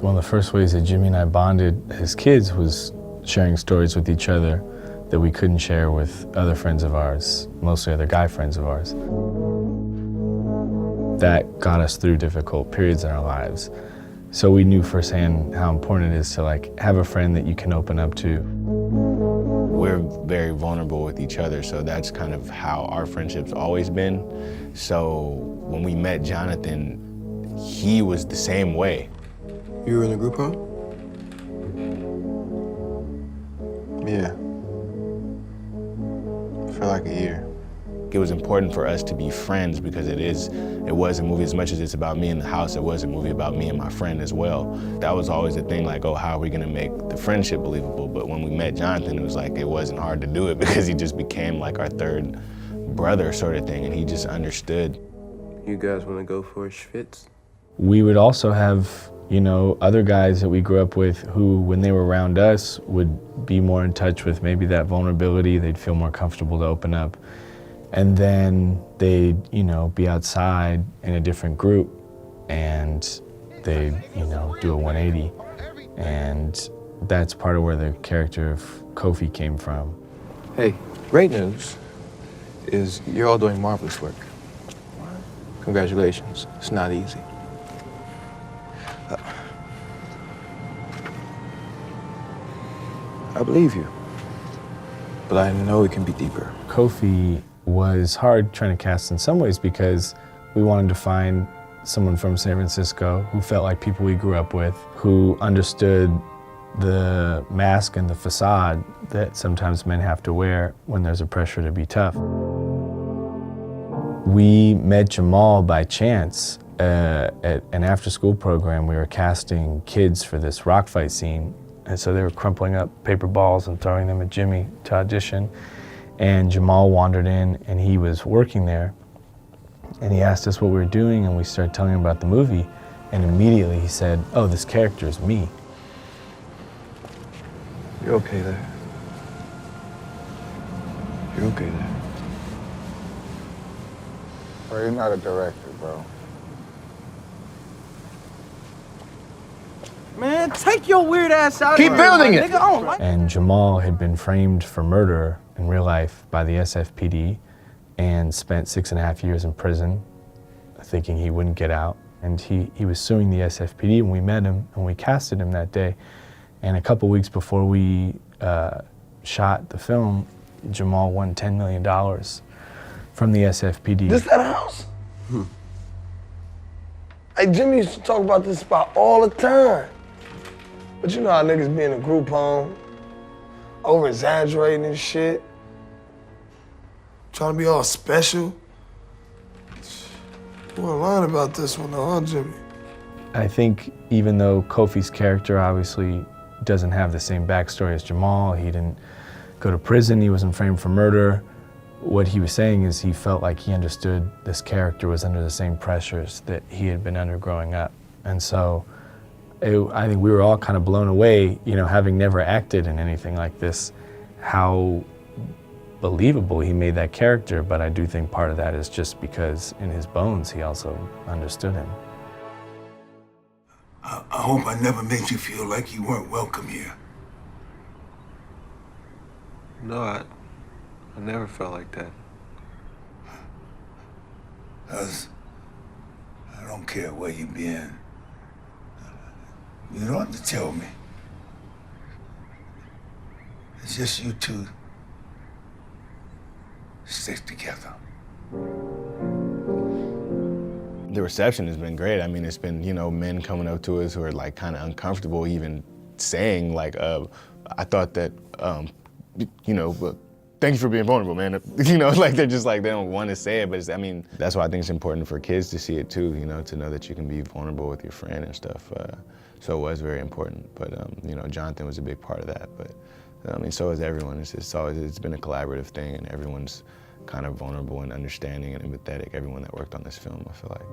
One of the first ways that Jimmy and I bonded as kids was sharing stories with each other that we couldn't share with other friends of ours, mostly other guy friends of ours. That got us through difficult periods in our lives. So we knew firsthand how important it is to have a friend that you can open up to. We're very vulnerable with each other, so that's kind of how our friendship's always been. So when we met Jonathan, he was the same way. You were in a group home? Yeah. For like a year. It was important for us to be friends because it was a movie, as much as it's about me in the house, it was a movie about me and my friend as well. That was always the thing, like, oh, how are we gonna make the friendship believable? But when we met Jonathan, it was like, it wasn't hard to do it because he just became like our third brother sort of thing, and he just understood. You guys wanna go for a schwitz? We would also have, other guys that we grew up with who, when they were around us, would be more in touch with maybe that vulnerability. They'd feel more comfortable to open up. And then they'd, be outside in a different group and they'd, do a 180. And that's part of where the character of Kofi came from. Hey, great news is you're all doing marvelous work. Congratulations. It's not easy. I believe you, but I know it can be deeper. Kofi was hard trying to cast in some ways because we wanted to find someone from San Francisco who felt like people we grew up with, who understood the mask and the facade that sometimes men have to wear when there's a pressure to be tough. We met Jamal by chance at an after-school program. We were casting kids for this rock fight scene. And so they were crumpling up paper balls and throwing them at Jimmy to audition. And Jamal wandered in and he was working there. And he asked us what we were doing and we started telling him about the movie. And immediately he said, oh, this character is me. You're okay there. You're okay there. Bro, you're not a director, bro. Man, take your weird ass out Keep of here. building it. Nigga, I don't like And Jamal had been framed for murder in real life by the SFPD and spent 6.5 years in prison, thinking he wouldn't get out. And he was suing the SFPD when we met him and we casted him that day. And a couple weeks before we shot the film, Jamal won $10 million from the SFPD. This that house? Hey, Jimmy used to talk about this spot all the time. But you know how niggas be in a group home, over-exaggerating and shit. Trying to be all special. You weren't lying about this one though, huh, Jimmy? I think even though Kofi's character obviously doesn't have the same backstory as Jamal, he didn't go to prison, he wasn't framed for murder, what he was saying is he felt like he understood this character was under the same pressures that he had been under growing up. And so I think we were all kind of blown away, having never acted in anything like this, how believable he made that character. But I do think part of that is just because in his bones he also understood him. I hope I never made you feel like you weren't welcome here. No, I never felt like that. 'Cause I don't care where you been. You don't have to tell me. It's just you two stick together. The reception has been great. I mean, it's been, men coming up to us who are like kind of uncomfortable even saying like, I thought that, thank you for being vulnerable, man. Like they're just like, they don't want to say it, but that's why I think it's important for kids to see it too, to know that you can be vulnerable with your friend and stuff. So it was very important, but Jonathan was a big part of that. But so is everyone. It's been a collaborative thing, and everyone's kind of vulnerable and understanding and empathetic. Everyone that worked on this film, I feel like.